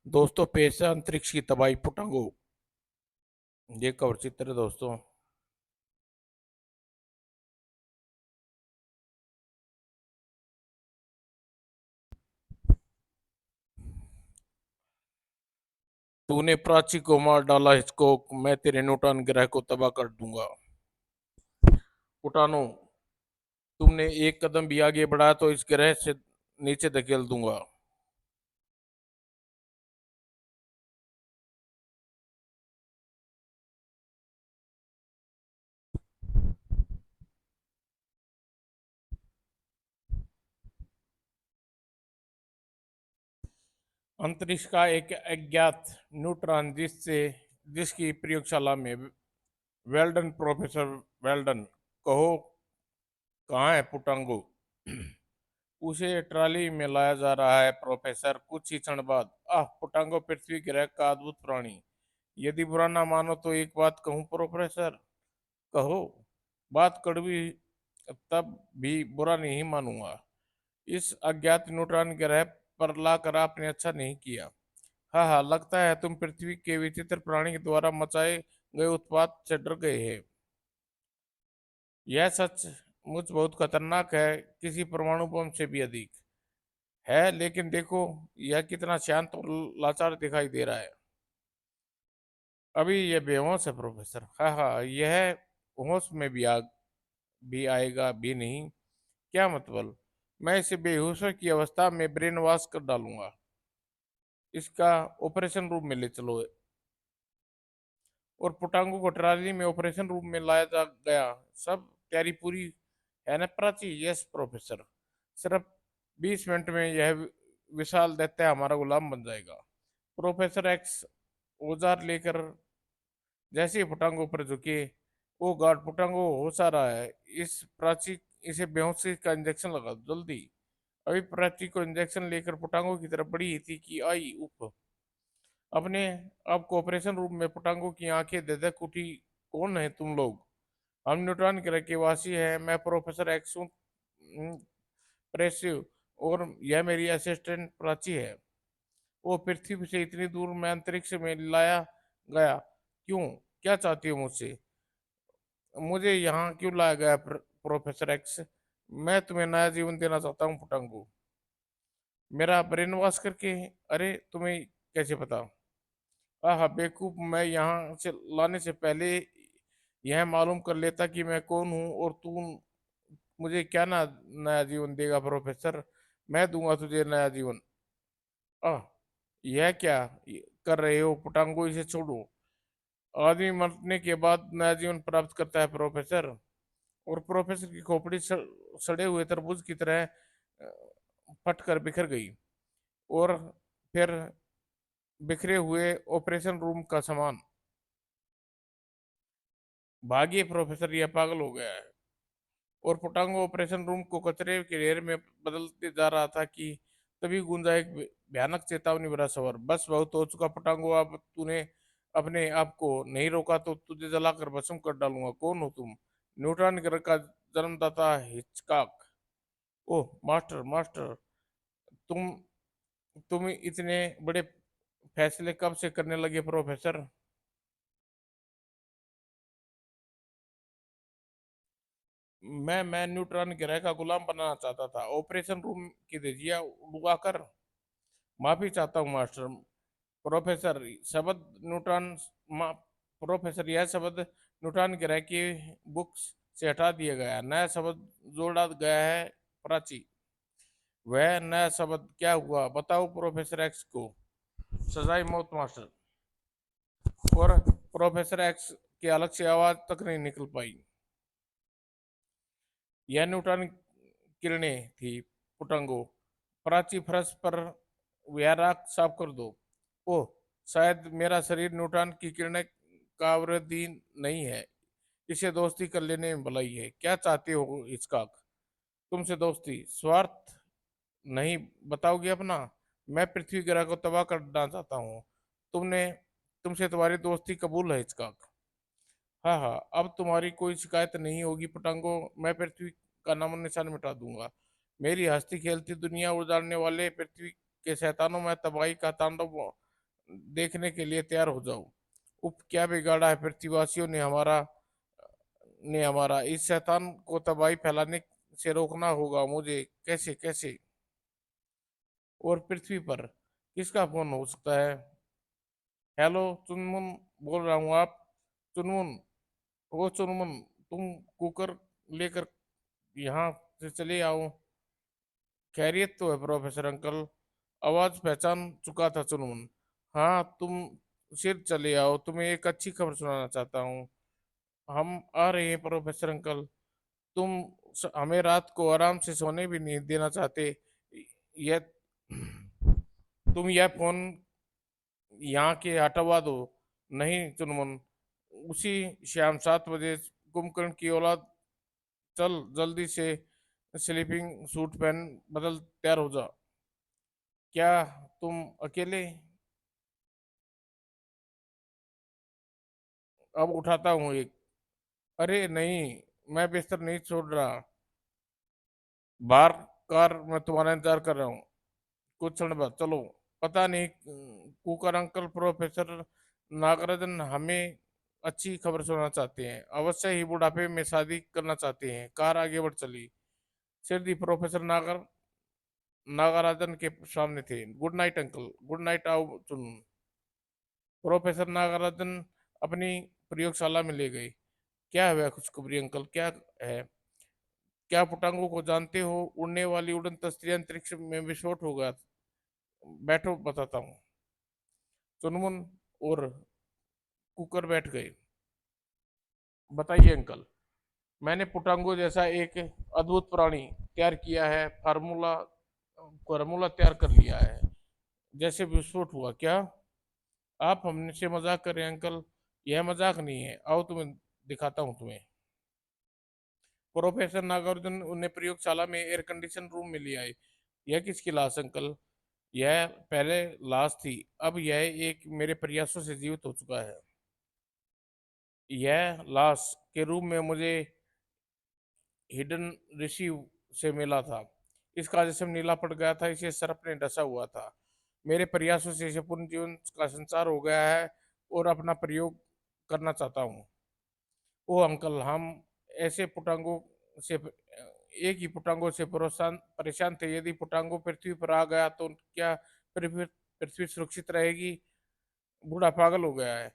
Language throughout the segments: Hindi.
दोस्तों पेश है अंतरिक्ष की तबाही पुटंगो। ये कवर चित्र है दोस्तों। तूने प्राची को मार डाला हिचकोक, मैं तेरे न्यूटन ग्रह को तबाह कर दूंगा। पुटानो, तुमने एक कदम भी आगे बढ़ाया तो इस ग्रह से नीचे धकेल दूंगा। अंतरिक्ष का एक अज्ञात न्यूट्रॉन जिसकी प्रयोगशाला में वेल्डन, प्रोफेसर वेल्डन, कहो कहाँ है पुटांगो? उसे ट्रॉली में लाया जा रहा है प्रोफेसर। कुछ ही क्षण बाद, पुटांगो पृथ्वी ग्रह का अद्भुत प्राणी। यदि बुरा ना मानो तो एक बात कहूं प्रोफेसर। कहो। बात कड़वी, तब भी बुरा नहीं मानूंगा। इस अज्ञात न्यूट्रॉन ग्रह पर लाकर आपने अच्छा नहीं किया। हाँ हाँ, लगता है तुम पृथ्वी के विचित्र प्राणी के द्वारा मचाए गए उत्पात से डर गए हैं। यह सच मुझ बहुत खतरनाक है, किसी परमाणु बम से भी अधिक है। लेकिन देखो, यह कितना शांत और लाचार दिखाई दे रहा है। अभी यह बेहोश है प्रोफेसर। हाँ हाँ, यह होश में भी आएगा भी नहीं। क्या मतलब? मैं इसे बेहोश की अवस्था में ब्रेन वॉश कर डालूंगा। इसका ऑपरेशन रूम में ले चलो। और पुटांगो को ट्राली में ऑपरेशन रूम में लाया जा गया। सब तैयारी पूरी है ना प्राची? Yes professor. सिर्फ 20 मिनट में यह विशाल दैत्य हमारा गुलाम बन जाएगा। प्रोफेसर एक्स औजार लेकर जैसे ही पुटांगो पर झुके, ओ गॉड, पुटांगो होश आ रहा है। इस प्राची इसे बेहोशी का इंजेक्शन लगा दो जल्दी। अभी प्राची को इंजेक्शन लेकर पुटांगो की तरफ बढ़ी थी कि आई उफ। अपने आपको ऑपरेशन रूम में पुटांगो की आंखें दे दे उठी। कौन है तुम लोग? हम न्यूट्रॉन ग्रह के वासी हैं। मैं प्रोफेसर एक्स हूँ, प्रेसिव, और यह मेरी असिस्टेंट प्राची है। वो पृथ्वी से इतनी दूर मैं अंतरिक्ष में लाया गया क्यों? क्या चाहती हो मुझसे? मुझे यहाँ क्यों लाया गया प्रोफेसर एक्स? मैं तुम्हें नया जीवन देना चाहता हूँ पुटांगो। मेरा ब्रेन वॉश करके? अरे तुम्हें कैसे पता? हाँ बेवकूफ, मैं यहाँ से लाने से पहले यह मालूम कर लेता कि मैं कौन हूँ। और तू मुझे क्या ना नया जीवन देगा प्रोफेसर? मैं दूंगा तुझे नया जीवन। आह, यह क्या कर रहे हो पुटांगो? इसे छोड़ो। आदमी मरने के बाद नया जीवन प्राप्त करता है प्रोफेसर। और प्रोफेसर की खोपड़ी सड़े हुए तरबूज की तरह फट कर बिखर गई। और फिर बिखरे हुए ऑपरेशन रूम का सामान। भागिए प्रोफेसर, यह पागल हो गया है। और पुटांगो ऑपरेशन रूम को कचरे के ढेर में बदलते जा रहा था कि तभी गूंजा एक भयानक चेतावनी भरा स्वर। बस बहुत हो चुका पुटांगो, अब तूने अपने आप को नहीं रोका तो तुझे जलाकर भस्म कर डालूंगा। कौन हो तुम? न्यूट्रॉन ग्रह का जन्मदाता हिचकॉक। ओह मास्टर, मास्टर, तुम तुम इतने बड़े फैसले कब से करने लगे प्रोफेसर? मैं न्यूट्रॉन ग्रह का गुलाम बनाना चाहता था, ऑपरेशन रूम की धज्जियां उड़ाकर। माफी चाहता हूँ मास्टर। प्रोफेसर शब्द न्यूट्रॉन मा, प्रोफेसर, यह शब्द न्यूट्रॉन ग्रह की बुक्स से हटा दिया गया, नया शब्द जोड़ा गया है प्राची। वह नया शब्द क्या हुआ बताओ प्रोफेसर एक्स को। सजाई मौत मास्टर। और प्रोफेसर एक्स की अलग से आवाज तक नहीं निकल पाई। यह न्यूट्रॉन किरणें थी पुटंगो। प्राची फर्श पर व्याराक साफ कर दो। ओह, शायद मेरा शरीर न्यूट्रॉन की किरणें का आवृत्ति नहीं है। इसे दोस्ती कर लेने में भलाई है। क्या चाहते हो इसका? तुमसे दोस्ती? स्वार्थ नहीं बताओगे अपना? मैं पृथ्वी ग्रह को तबाह करना चाहता हूँ। तुमने तुमसे तुम्हारी दोस्ती कबूल है इसका? हाँ हाँ, अब तुम्हारी कोई शिकायत नहीं होगी पतंगो। मैं पृथ्वी का नामो निशान मिटा दूंगा। मेरी हंसती खेलती दुनिया उजाड़ने वाले पृथ्वी के शैतानों में तबाही का तांडव देखने के लिए तैयार हो जाओ। उप क्या बिगाड़ा है पृथ्वीवासियों ने हमारा इस शैतान को तबाही फैलाने से रोकना होगा मुझे। कैसे कैसे? और पृथ्वी पर किसका फोन हो सकता है? हेलो चुनमुन बोल रहा हूँ। आप चुनमुन, वो चुनमुन, तुम कुकर लेकर यहाँ से चले आओ। खैरियत तो है प्रोफेसर अंकल? आवाज पहचान चुका था चुनमुन। हाँ तुम सिर चले आओ, तुम्हें एक अच्छी खबर सुनाना चाहता हूँ। हम आ रहे हैं प्रोफेसर अंकल। हमें रात को आराम से सोने भी नहीं देना चाहते। यह तुम यह फोन यहाँ के हटवा दो। नहीं चुनमुन, उसी शाम 7 बजे कुंभकर्ण की औलाद, चल जल्दी से स्लीपिंग सूट पहन, बदल, तैयार हो जा। क्या तुम अकेले? अब उठाता हूँ एक। अरे नहीं, मैं बिस्तर नहीं छोड़ रहा। बाहर कार में तुम्हारा इंतजार कर रहा हूँ। कुछ क्षण बाद चलो। पता नहीं कुकर अंकल प्रोफेसर नागराजन हमें अच्छी खबर सुनाना चाहते हैं। अवश्य ही बुढ़ापे में शादी करना चाहते हैं। कार आगे बढ़ चली। सिरदी प्रोफेसर नागराजन के सामने थे। Good night uncle. Good night. आओ चुन। प्रोफेसर नागराजन अपनी प्रयोगशाला में ले गए। क्या हुआ खुशखबरी अंकल, क्या है? क्या पुटांगों को जानते हो? उड़ने वाली उड़न तस्वीर अंतरिक्ष में विस्फोट हो गया। बैठो बताता हूँ। चुनमुन और कुकर बैठ गए। बताइए अंकल। मैंने पुटांगो जैसा एक अद्भुत प्राणी तैयार किया है। फार्मूला फार्मूला तैयार कर लिया है। जैसे विस्फोट हुआ क्या? आप हमसे मजाक कर रहे हैं अंकल? यह मजाक नहीं है, आओ तुम्हें दिखाता हूँ तुम्हें। प्रोफेसर नागार्जुन उन्हें प्रयोगशाला में एयर कंडीशन रूम में ले आए। यह किसकी लाश अंकल? यह पहले लाश थी, अब यह एक मेरे प्रयासों से जीवित हो चुका है। यह लाश के रूप में मुझे हिडन ऋषि से मिला था। इसका जिस्म नीला पड़ गया था, इसे सर्प ने डसा हुआ था। मेरे प्रयासों से इसे पूर्ण जीवन का संचार हो गया है और अपना प्रयोग करना चाहता हूँ। ओ अंकल, हम ऐसे पुटांगों से एक ही पुटांगों से परेशान परेशान थे। यदि पुटांगो पृथ्वी पर आ गया तो क्या पृथ्वी पृथ्वी सुरक्षित रहेगी? बूढ़ा पागल हो गया है।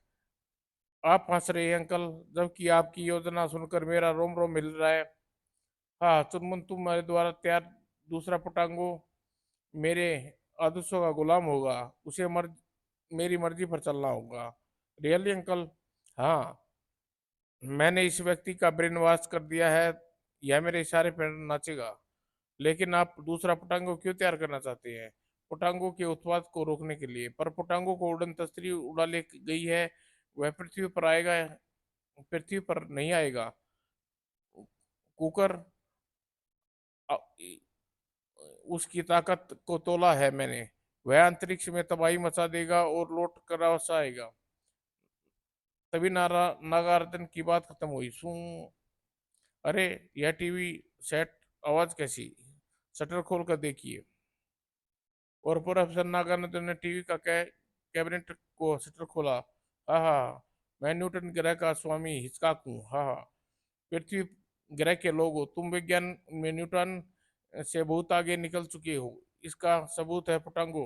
आप हंस रहे हैं अंकल, जबकि आपकी योजना सुनकर मेरा रोम रोम हिल रहा है। हाँ चुनमुन, तुम्हारे द्वारा तैयार दूसरा पुटांगो मेरे आदेशों का गुलाम होगा। उसे मेरी मर्जी पर चलना होगा। Really uncle? हाँ, मैंने इस व्यक्ति का ब्रेन वॉश कर दिया है। यह मेरे इशारे पर नाचेगा। लेकिन आप दूसरा पुटांगो क्यों तैयार करना चाहते हैं? पुटांगो के उत्पाद को रोकने के लिए। पर पुटांगो को उड़न तस्त्री उड़ा ले गई है। वह पृथ्वी पर आएगा? पृथ्वी पर नहीं आएगा। कुकर, उसकी ताकत को तोला है मैंने। वह अंतरिक्ष में तबाही मचा देगा और लौट कर वापस आएगा। तभी नागार्जुन की बात खत्म हुई। सू, अरे यह टीवी सेट, आवाज कैसी? शटर खोल कर देखिए। और प्रोफेसर नागार्जुन ने टीवी का कैबिनेट को शटर खोला। हाँ हाँ, मैं न्यूटन ग्रह का स्वामी हिचकाक हूँ। हाँ हाँ, पृथ्वी ग्रह के लोग हो तुम। विज्ञान में न्यूटन से बहुत आगे निकल चुके हो। इसका सबूत है पुटांगो।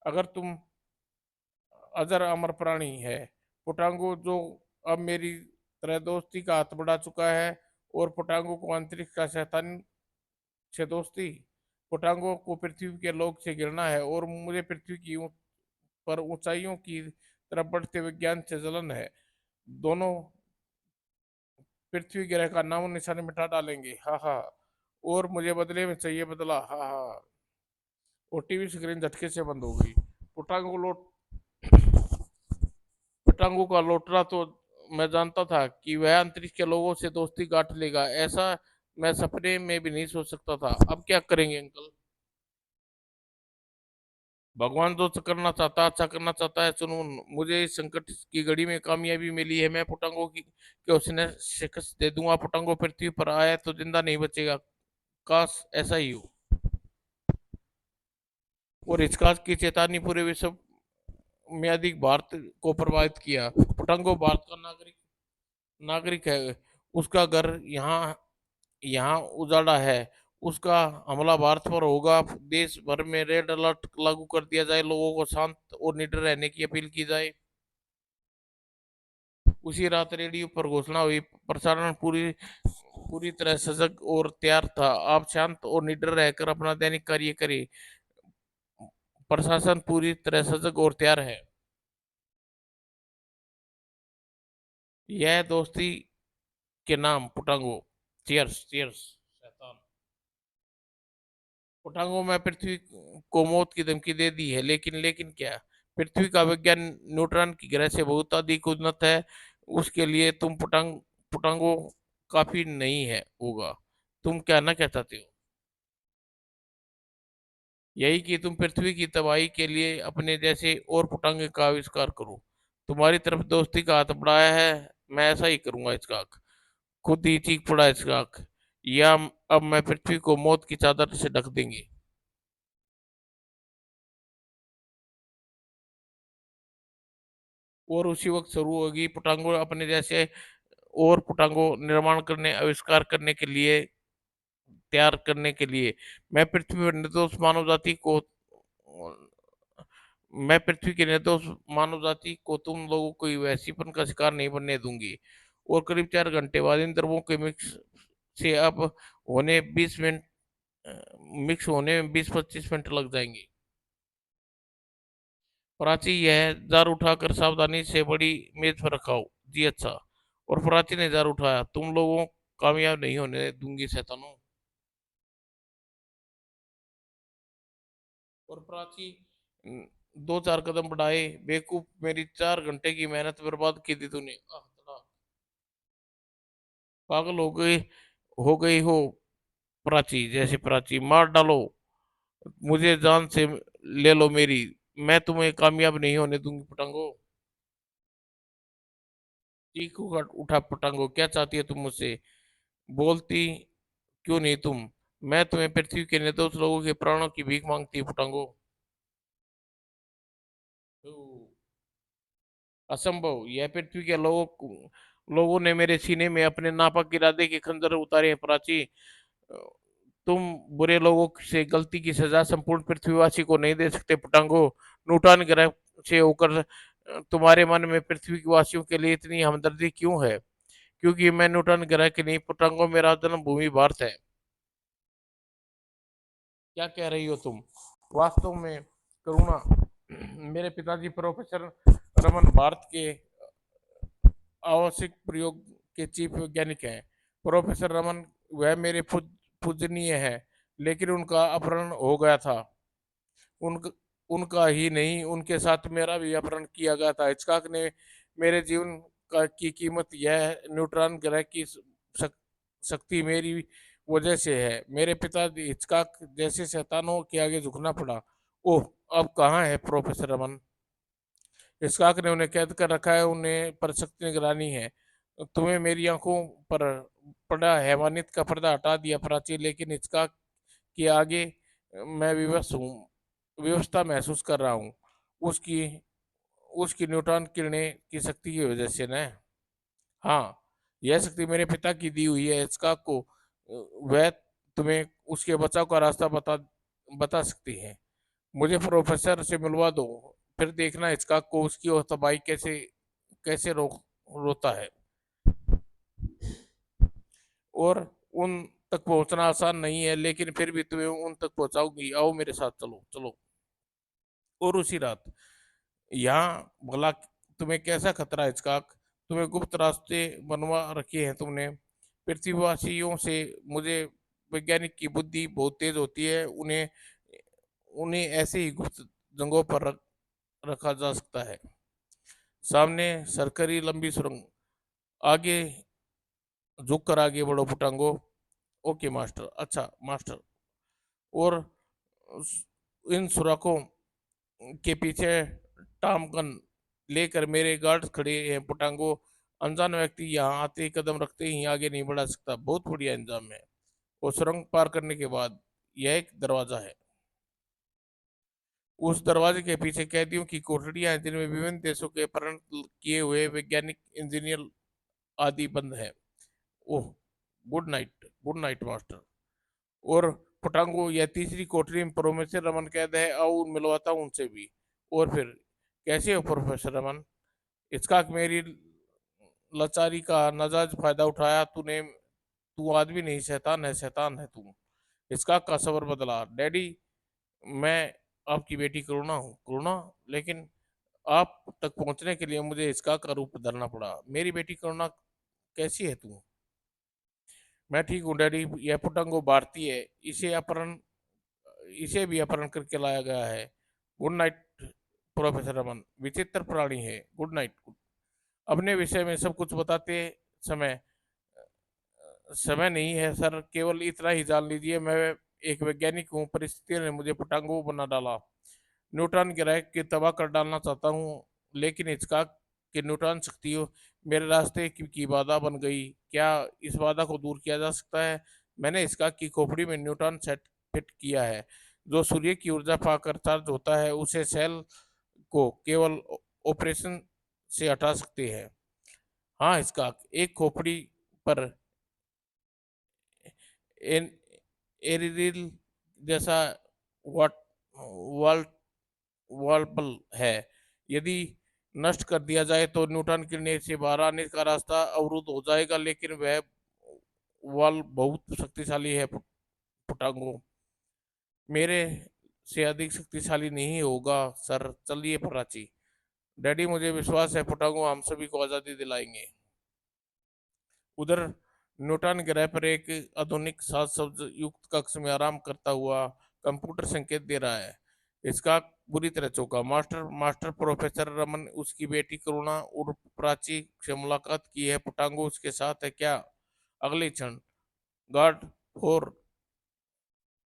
अगर तुम अजर अमर प्राणी है पुटांगो, जो अब मेरी तरह दोस्ती का हाथ बढ़ा चुका है। और पुटांगो को अंतरिक्ष का शैतान से दोस्ती। पुटांगो को पृथ्वी के लोग से गिरना है और मुझे पृथ्वी की पर ऊंचाइयों की तरफ बढ़ते विज्ञान से जलन है। दोनों पृथ्वी ग्रह का नामो निशान मिटा डालेंगे। हाँ हाँ, और मुझे बदले में चाहिए बदला। हाँ हाँ। और टीवी स्क्रीन झटके से बंद हो गई। पुटांगो लौट पुटांगो का लौटना तो मैं जानता था कि वह अंतरिक्ष के लोगों से दोस्ती गांठ लेगा। ऐसा मैं सपने में भी नहीं सोच सकता था। अब क्या करेंगे अंकल? भगवान जो करना चाहता अच्छा करना चाहता है। सुनो, मुझे इस संकट की घड़ी में कामयाबी मिली है। मैं पुटांगो की के उसने शिकस्त दे दूंगा। पुटांगो पृथ्वी पर आया तो जिंदा नहीं बचेगा। काश ऐसा ही हो। और इसका की चेतावनी पूरे विश्व में अधिक भारत को प्रभावित किया। पुटंगो भारत का नागरिक नागरिक है, उसका घर यहाँ यहाँ उजाड़ा है, उसका हमला भारत पर होगा। देश भर में रेड अलर्ट लागू कर दिया जाए, लोगों को शांत और निडर रहने की अपील की जाए। उसी रात रेडियो पर घोषणा हुई, प्रसारण पूरी पूरी तरह सजग और तैयार था। आप शांत और निडर रहकर अपना दैनिक कार्य करें। प्रशासन पूरी तरह सजग और तैयार है। यह दोस्ती के नाम पुटांगो। Cheers cheers. शैतान। पुटांगो में पृथ्वी को मौत की धमकी दे दी है, लेकिन लेकिन क्या? पृथ्वी का विज्ञान न्यूट्रॉन की ग्रह से बहुत अधिक उन्नत है। उसके लिए तुम पुटांगो काफी नहीं है होगा। तुम कहना क्या चाहते हो? यही कि तुम पृथ्वी की तबाही के लिए अपने जैसे और पुटांगे का आविष्कार करो। तुम्हारी तरफ दोस्ती का हाथ बढ़ाया है, मैं ऐसा ही करूंगा। इसका हक खुद ही चीख पड़ा। इसका हक या अब मैं पृथ्वी को मौत की चादर से ढक देंगे। और उसी वक्त शुरू होगी पुटांगो अपने जैसे और पुटांगो निर्माण करने, आविष्कार करने के लिए, तैयार करने के लिए। मैं पृथ्वी पर निर्दोष मानव जाति को मैं पृथ्वी की निर्दोष मानव जाति को तुम लोगों को वैसीपन का शिकार नहीं बनने दूंगी। और करीब 4 घंटे बाद इन द्रवों के से अब होने 20 मिनट मिक्स होने में 20-25 मिनट लग जाएंगे। प्राची, यह जार उठाकर सावधानी से बड़ी मेज पर रखाओ। जी अच्छा। और प्राची ने जार उठाया। तुम लोगों कामयाब नहीं होने दूंगी शैतानों। और प्राची न, 2-4 कदम बढ़ाए। बेवकूफ, मेरी 4 घंटे की मेहनत बर्बाद की थी तूने। तड़ा। पागल हो गई हो प्राची। जैसे प्राची, मार डालो मुझे, जान से ले लो मेरी। मैं तुम्हें कामयाब नहीं होने दूंगी पतंगो। चीखू कर उठा पतंगो। क्या चाहती है तुम मुझसे? बोलती क्यों नहीं तुम? मैं तुम्हें पृथ्वी के निर्दोष लोगों के प्राणों की भीख मांगती है पतंगो। असंभव। यह पृथ्वी के लोगों ने मेरे सीने में अपने नापाक इरादे के खंजर उतारे हैं प्राची। तुम बुरे लोगों से गलती की सजा संपूर्ण पृथ्वीवासी को नहीं दे सकते पटांगो। न्यूटन ग्रह से होकर तुम्हारे मन में पृथ्वी वासियों के लिए इतनी हमदर्दी क्यों है? क्योंकि मैं न्यूटन ग्रह की नहीं पटांगो, मेरा जन्म भूमि भारत है। क्या कह रही हो तुम? वास्तव में करुणा, मेरे पिताजी प्रोफेसर रमन भारत के आवश्यक प्रयोग के चीफ वैज्ञानिक हैं। प्रोफेसर रमन, वह मेरे पूजनीय है, लेकिन उनका अपहरण हो गया था। उनका उनका ही नहीं, उनके साथ मेरा भी अपहरण किया गया था। हिचकाक ने मेरे जीवन की कीमत यह न्यूट्रॉन ग्रह की शक्ति मेरी वजह से है। मेरे पिता हिचकाक जैसे शैतानों के आगे झुकना पड़ा। ओह, अब कहाँ है प्रोफेसर रमन? इसकाक ने उन्हें कैद कर रखा है, उन्हें पर सख्त निगरानी है। तुम्हें मेरी आंखों पर पड़ा हैवानियत का पर्दा हटा दिया प्राची, लेकिन इसकाक के आगे मैं विवश हूँ, व्यवस्था महसूस कर रहा हूँ। उसकी उसकी न्यूट्रॉन किरणें की शक्ति की वजह से न। हाँ, यह शक्ति मेरे पिता की दी हुई है इसकाक को। वह तुम्हें उसके बचाव का रास्ता बता बता सकती है। मुझे प्रोफेसर से मिलवा दो, फिर देखना इसकाक को उसकी और तबाही कैसे कैसे रोता है। और उन तक पहुंचना आसान नहीं है, लेकिन फिर भी तुम्हें उन तक पहुंचाऊंगी। आओ मेरे साथ, चलो चलो। और उसी रात यहाँ भला तुम्हें कैसा खतरा है इसकाक? तुम्हें गुप्त रास्ते बनवा रखे हैं तुमने। पृथ्वीवासियों से मुझे वैज्ञानिक की बुद्धि बहुत तेज होती है। उन्हें उन्हें ऐसे ही गुप्त जगहों पर रखा जा सकता है। सामने सरकरी लंबी सुरंग। आगे झुक कर आगे बढ़ो फुटांगो। Okay master. अच्छा मास्टर। और इन सुरखों के पीछे टाम गन लेकर मेरे गार्ड्स खड़े हैं पुटांगो। अनजान व्यक्ति यहाँ आते ही कदम रखते ही आगे नहीं बढ़ा सकता। बहुत बढ़िया इंतजाम है। और सुरंग पार करने के बाद यह एक दरवाजा है। उस दरवाजे के पीछे कैदियों की कोठरियां हैं जिनमें विभिन्न देशों के प्रण किए हुए वैज्ञानिक इंजीनियर आदि बंद है। ओह, गुड नाइट मास्टर। और फटांगो, यह तीसरी कोठरी में प्रोफेसर रमन कैद है, आओ मिलवाता हूं उनसे भी। और फिर, कैसे हो प्रोफेसर रमन? इसका मेरी लाचारी का नाजायज फायदा उठाया तूने। तू आदमी नहीं, शैतान है, शैतान है तू। इसका का सबर बदला। डैडी, मैं आपकी बेटी करुणा हूँ, करुणा। लेकिन आप तक पहुंचने के लिए मुझे इसका का रूप धरना पड़ा। मेरी बेटी करुणा, कैसी है तू? मैं ठीक हूँ डैडी। यह पुटंगो भारतीय है, इसे भी अपहरण करके लाया गया है। गुड नाइट प्रोफेसर रमन, विचित्र प्राणी है। Good night. अपने विषय में सब कुछ बताते समय समय नहीं है सर, केवल इतना ही जान लीजिए, मैं एक वैज्ञानिक हूँ। परिस्थितियों ने मुझे पटांगो बना डाला। न्यूटन ग्रह के तबाह कर डालना चाहता हूँ, लेकिन इसका कि न्यूटन शक्ति मेरे रास्ते की बाधा बन गई। क्या इस बाधा को दूर किया जा सकता है? मैंने इसका की खोपड़ी में न्यूटन सेट फिट किया है, जो सूर्य की ऊर्जा पाकर चार्ज होता है। उसे सेल को केवल ऑपरेशन से हटा सकते हैं। हाँ, इसका एक खोपड़ी पर एन एरिल जैसा वाट वाल वॉल्पल है। यदि नष्ट कर दिया जाए तो न्यूटन किरणें से बाहर आने का रास्ता अवरुद्ध हो जाएगा, लेकिन वह वॉल बहुत शक्तिशाली है पुटांगो। मेरे से अधिक शक्तिशाली नहीं होगा सर। चलिए प्राची। डैडी, मुझे विश्वास है पुटांगो हम सभी को आज़ादी दिलाएंगे। उधर न्यूटन ग्रह पर एक आधुनिक साज सज्ज युक्त कक्ष में आराम करता हुआ कंप्यूटर संकेत दे रहा है। इसका बुरी तरह चौंका। मास्टर मास्टर प्रोफेसर रमन, उसकी बेटी करुणा उर्फ प्राची से मुलाकात की है। पुटांगो उसके साथ है क्या? अगले क्षण, गार्ड फोर,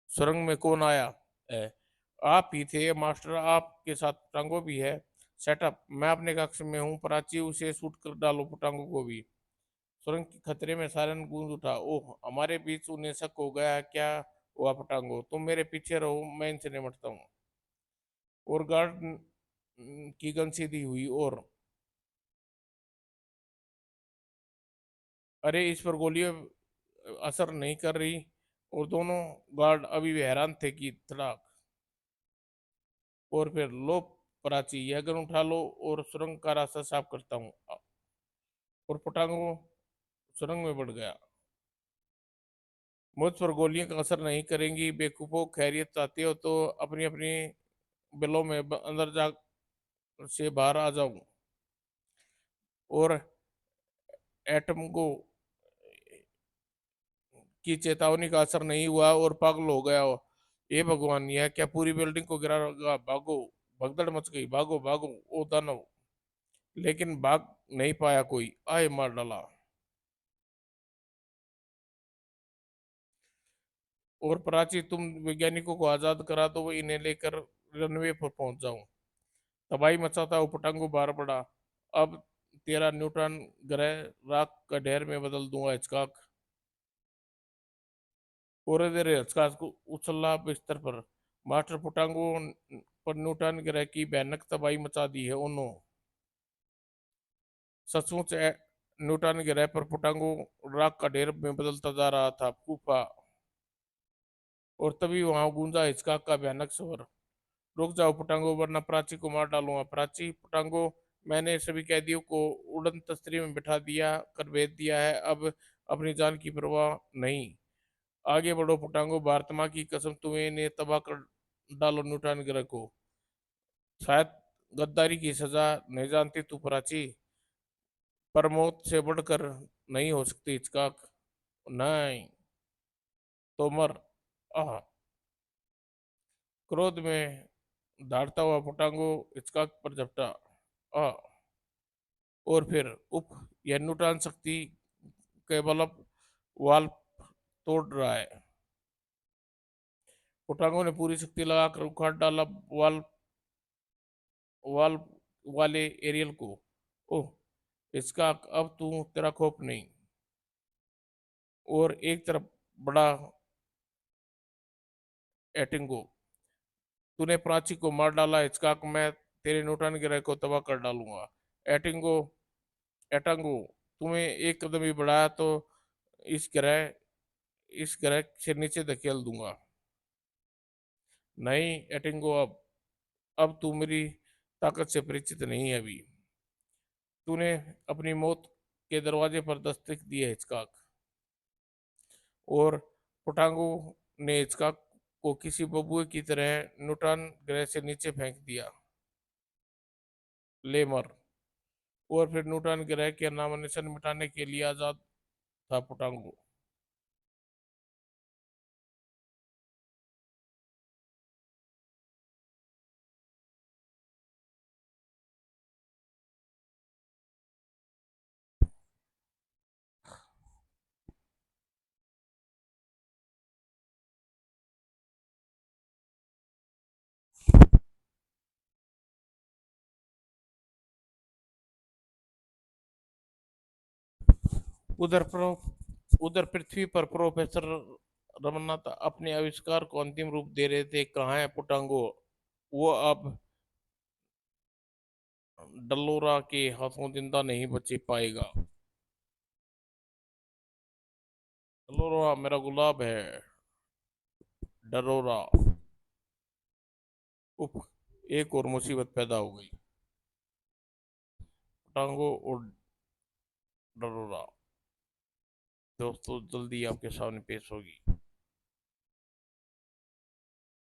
सुरंग में कौन आया है? आप ही थे मास्टर, आपके साथ पुटांगो भी है। सेटअप, मैं अपने कक्ष में हूँ प्राची, उसे शूट कर डालो पुटांगो को भी। सुरंग के खतरे में सायरन गूंज उठा। ओह, हमारे बीच उन्हें शक हो गया। क्या हुआ पटांगो? तुम मेरे पीछे रहो, मैं इनसे निपटता हूँ। और गार्ड की गन सीधी हुई और अरे, इस पर गोलियां असर नहीं कर रही। और दोनों गार्ड अभी भी हैरान थे कि तड़ाक। और फिर लो प्राची, यह गन उठा लो और सुरंग का रास्ता साफ करता हूँ। और पटांगो सुरंग में बढ़ गया। मुझ पर गोलियां का असर नहीं करेंगी बेवकूफो। खैरियत चाहते हो तो अपनी अपनी बिलों में अंदर जा से बाहर आ जाऊं। और एटम को की चेतावनी का असर नहीं हुआ और पागल हो गया हो। हे भगवान, यह क्या पूरी बिल्डिंग को गिरागा? भागो। भगदड़ मच गई। भागो भागो ओ दानव। लेकिन भाग नहीं पाया कोई। आए मार डाला। और प्राची, तुम वैज्ञानिकों को आजाद करा दो, वो इन्हें लेकर रनवे पर पहुंच जाऊं। तबाही मचाता हुआ पटांगो बाहर पड़ा। अब तेरा न्यूटन ग्रह राख का ढेर में बदल दूंगा हिचकाक। पूरे देर हिचकाक को उछला बिस्तर पर। मास्टर पुटांगो पर न्यूटन ग्रह की भयानक तबाही मचा दी है उन्होंने। सचमुच न्यूटन ग्रह पर पुटांगो राख का ढेर में बदलता जा रहा था। फूफा। और तभी वहां गूंजा हिचकाक का भयानक स्वर। रुक जाओ पुटांगो, वरना प्राची को मार डालूंगा। प्राची, पुटांगो, मैंने सभी कैदियों को उड़न तस्तरी में बिठा दिया कर भेज दिया है। अब अपनी जान की परवाह नहीं। आगे बढ़ो पुटांगो, भारत माँ की कसम, तुम्हें इन्हें तबाह कर डालो न्यूटन ग्रह को। शायद गद्दारी की सजा नहीं जानती तू प्राची, पर मौत से बढ़कर नहीं हो सकती हिचकाक। नहीं तो मर। आह। क्रोध में दौड़ता हुआ पुटांगो हिचकाक पर झपटा। आह। और फिर उप, यह न्यूटन शक्ति के बल वाल तोड़ रहा है। पुटांगो ने पूरी शक्ति लगाकर उखाड़ डाला वाल वाल वाले एरियल को। ओह, इसका अब तू, तेरा खौफ नहीं। और एक तरफ बड़ा एटिंगो तूने प्राची को मार डाला हिचकाक, मैं तेरे नूटन ग्रह को तबाह कर डालूंगा। एटिंगो एटंगो, तुम्हें एक कदम भी बढ़ाया तो इस ग्रह इस ग्रह से नीचे धकेल दूंगा। नहीं एटिंगो, अब तू मेरी ताकत से परिचित नहीं है अभी। तूने अपनी मौत के दरवाजे पर दस्तक दी है हिचकाक। और पोटांगो ने हिचकाक को किसी बबुए की तरह न्यूट्रॉन ग्रह से नीचे फेंक दिया। लेमर। और फिर न्यूट्रॉन ग्रह के नामो निशान मिटाने के लिए आजाद था पोटांगो। उधर प्रो उधर पृथ्वी पर प्रोफेसर रमन्नाथ अपने आविष्कार को अंतिम रूप दे रहे थे। कहाँ है पुटांगो? वो अब डल्लोरा के हाथों जिंदा नहीं बच पाएगा। डल्लोरा मेरा गुलाब है। डरोरा। उफ, एक और मुसीबत पैदा हो गई। पुटांगो और डरोरा दोस्तों जल्दी आपके सामने पेश होगी।